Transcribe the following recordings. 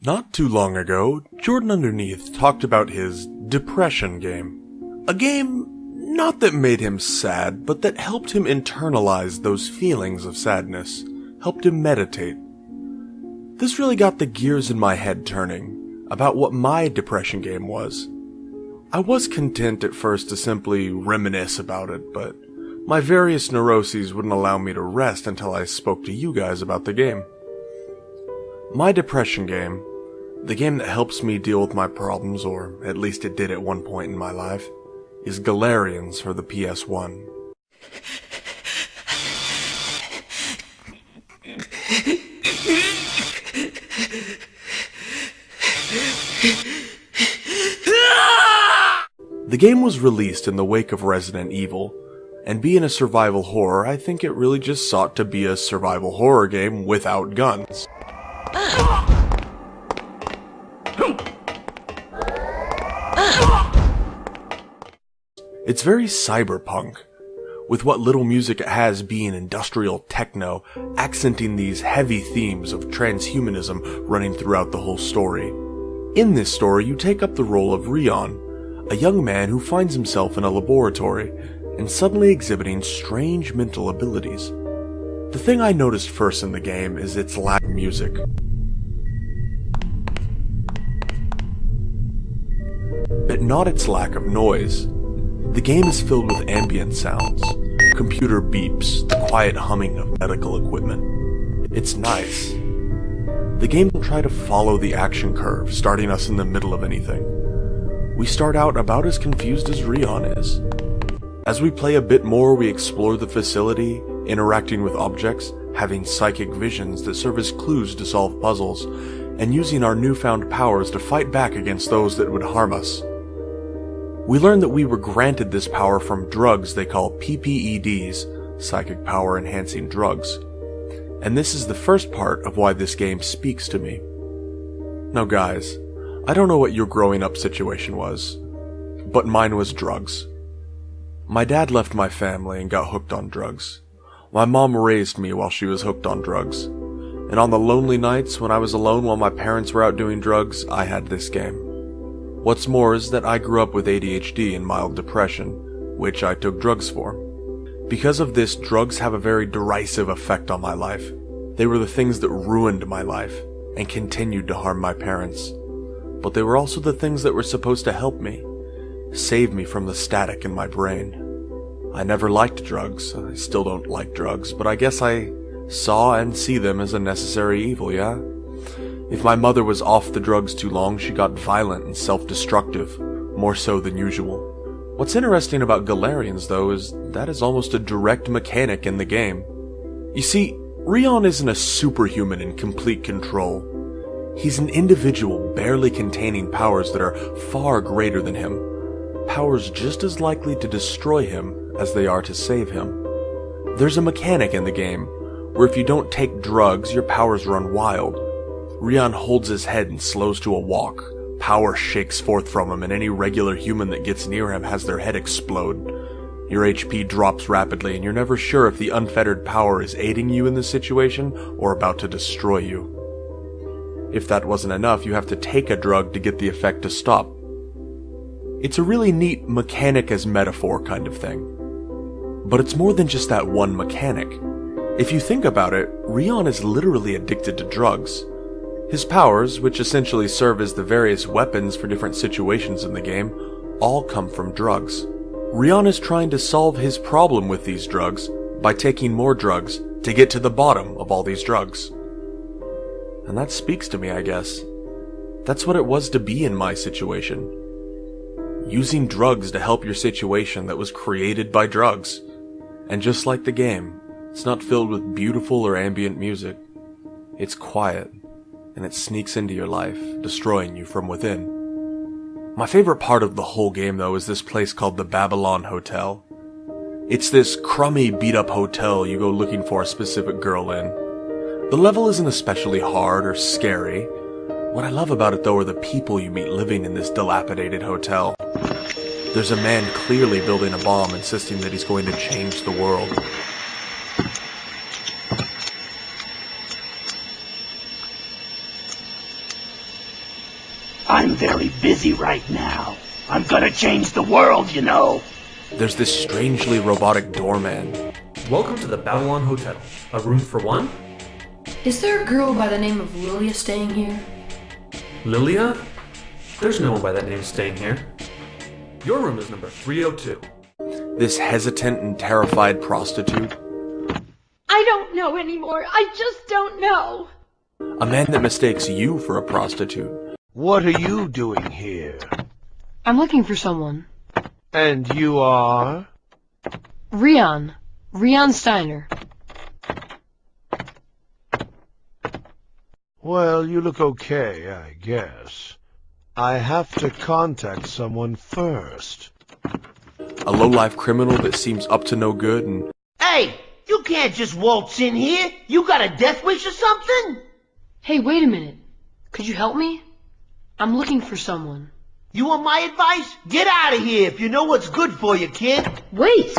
Not too long ago, Jordan Underneath talked about his depression game. A game not that made him sad, but that helped him internalize those feelings of sadness, helped him meditate. This really got the gears in my head turning about what my depression game was. I was content at first to simply reminisce about it, but my various neuroses wouldn't allow me to rest until I spoke to you guys about the game. My depression game, the game that helps me deal with my problems, or at least it did at one point in my life, is Galerians for the PS1. The game was released in the wake of Resident Evil, and being a survival horror, I think it really just sought to be a survival horror game without guns. It's very cyberpunk, with what little music it has being industrial techno, accenting these heavy themes of transhumanism running throughout the whole story. In this story, you take up the role of Rion, a young man who finds himself in a laboratory and suddenly exhibiting strange mental abilities. The thing I noticed first in the game is its lack of music. But not its lack of noise. The game is filled with ambient sounds, computer beeps, the quiet humming of medical equipment. It's nice. The game will try to follow the action curve, starting us in the middle of anything. We start out about as confused as Rion is. As we play a bit more, we explore the facility, interacting with objects, having psychic visions that serve as clues to solve puzzles, and using our newfound powers to fight back against those that would harm us. We learn that we were granted this power from drugs they call PPEDs, psychic power enhancing drugs. And this is the first part of why this game speaks to me. Now guys, I don't know what your growing up situation was, but mine was drugs. My dad left my family and got hooked on drugs. My mom raised me while she was hooked on drugs. And on the lonely nights when I was alone while my parents were out doing drugs, I had this game. What's more is that I grew up with ADHD and mild depression, which I took drugs for. Because of this, drugs have a very derisive effect on my life. They were the things that ruined my life and continued to harm my parents. But they were also the things that were supposed to help me, save me from the static in my brain. I never liked drugs. I still don't like drugs, but I guess I saw and see them as a necessary evil, yeah? If my mother was off the drugs too long, she got violent and self-destructive, more so than usual. What's interesting about Galerians, though, is that is almost a direct mechanic in the game. You see, Rion isn't a superhuman in complete control. He's an individual barely containing powers that are far greater than him. Powers just as likely to destroy him as they are to save him. There's a mechanic in the game where if you don't take drugs, your powers run wild. Rion holds his head and slows to a walk. Power shakes forth from him, and any regular human that gets near him has their head explode. Your HP drops rapidly, and you're never sure if the unfettered power is aiding you in the situation or about to destroy you. If that wasn't enough, you have to take a drug to get the effect to stop. It's a really neat mechanic as metaphor kind of thing. But it's more than just that one mechanic. If you think about it, Rion is literally addicted to drugs. His powers, which essentially serve as the various weapons for different situations in the game, all come from drugs. Rion is trying to solve his problem with these drugs by taking more drugs to get to the bottom of all these drugs. And that speaks to me, I guess. That's what it was to be in my situation. Using drugs to help your situation that was created by drugs. And just like the game, it's not filled with beautiful or ambient music. It's quiet, and it sneaks into your life, destroying you from within. My favorite part of the whole game, though, is this place called the Babylon Hotel. It's this crummy, beat-up hotel you go looking for a specific girl in. The level isn't especially hard or scary. What I love about it, though, are the people you meet living in this dilapidated hotel. There's a man clearly building a bomb, insisting that he's going to change the world. I'm very busy right now. I'm gonna change the world, you know. There's this strangely robotic doorman. Welcome to the Babylon Hotel. A room for one? Is there a girl by the name of Lilia staying here? Lilia? There's no one by that name staying here. Your room is number 302. This hesitant and terrified prostitute. I don't know anymore. I just don't know. A man that mistakes you for a prostitute. What are you doing here? I'm looking for someone. And you are? Rian Steiner. Well, you look okay, I guess. I have to contact someone first. A low-life criminal that seems up to no good and... Hey, you can't just waltz in here. You got a death wish or something? Hey, wait a minute. Could you help me? I'm looking for someone. You want my advice? Get out of here if you know what's good for you, kid. Wait!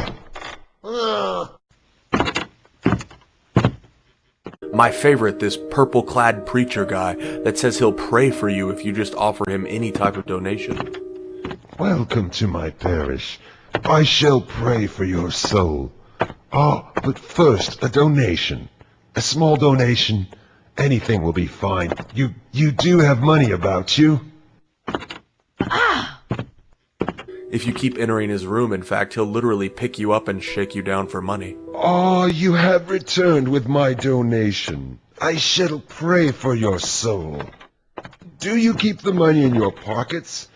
Ugh. My favorite, this purple-clad preacher guy that says he'll pray for you if you just offer him any type of donation. Welcome to my parish. I shall pray for your soul. Oh, but first, a donation. A small donation. Anything will be fine. You do have money about you? If you keep entering his room, in fact, he'll literally pick you up and shake you down for money. Oh, you have returned with my donation. I shall pray for your soul. Do you keep the money in your pockets?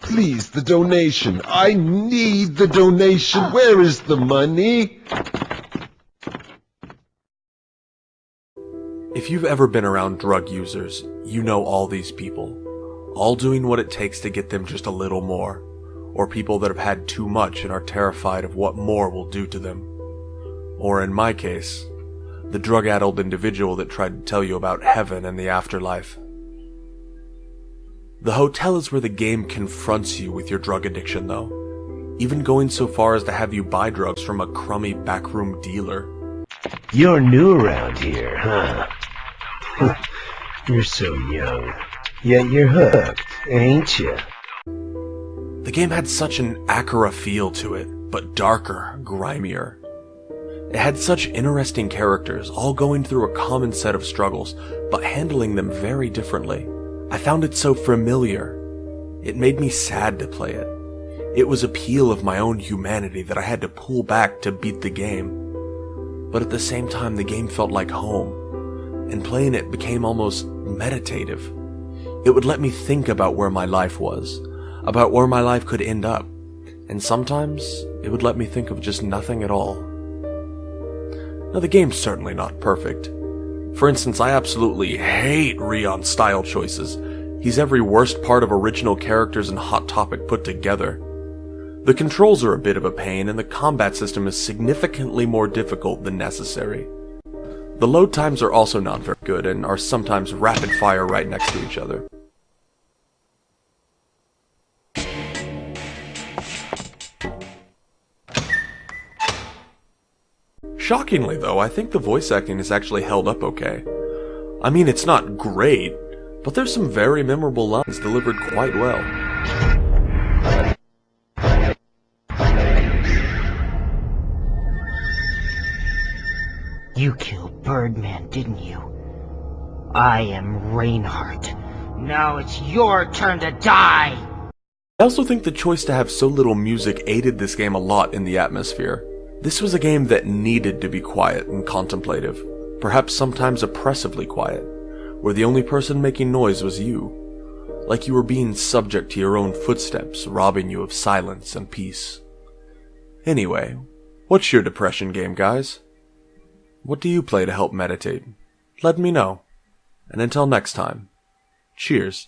Please, the donation. I need the donation. Where is the money? If you've ever been around drug users, you know all these people. All doing what it takes to get them just a little more. Or people that have had too much and are terrified of what more will do to them. Or in my case, the drug-addled individual that tried to tell you about heaven and the afterlife. The hotel is where the game confronts you with your drug addiction, though. Even going so far as to have you buy drugs from a crummy backroom dealer. You're new around here, huh? You're so young. Yet you're hooked, ain't you? The game had such an Acura feel to it, but darker, grimier. It had such interesting characters, all going through a common set of struggles, but handling them very differently. I found it so familiar. It made me sad to play it. It was a peel of my own humanity that I had to pull back to beat the game. But at the same time, the game felt like home, and playing it became almost meditative. It would let me think about where my life was, about where my life could end up, and sometimes it would let me think of just nothing at all. Now, the game's certainly not perfect. For instance, I absolutely hate Rion's style choices. He's every worst part of original characters and Hot Topic put together. The controls are a bit of a pain, and the combat system is significantly more difficult than necessary. The load times are also not very good, and are sometimes rapid fire right next to each other. Shockingly, though, I think the voice acting is actually held up okay. I mean, it's not great, but there's some very memorable lines delivered quite well. You killed Birdman, didn't you? I am Reinhardt. Now it's your turn to die! I also think the choice to have so little music aided this game a lot in the atmosphere. This was a game that needed to be quiet and contemplative, perhaps sometimes oppressively quiet, where the only person making noise was you, like you were being subject to your own footsteps, robbing you of silence and peace. Anyway, what's your depression game, guys? What do you play to help meditate? Let me know. And until next time, cheers.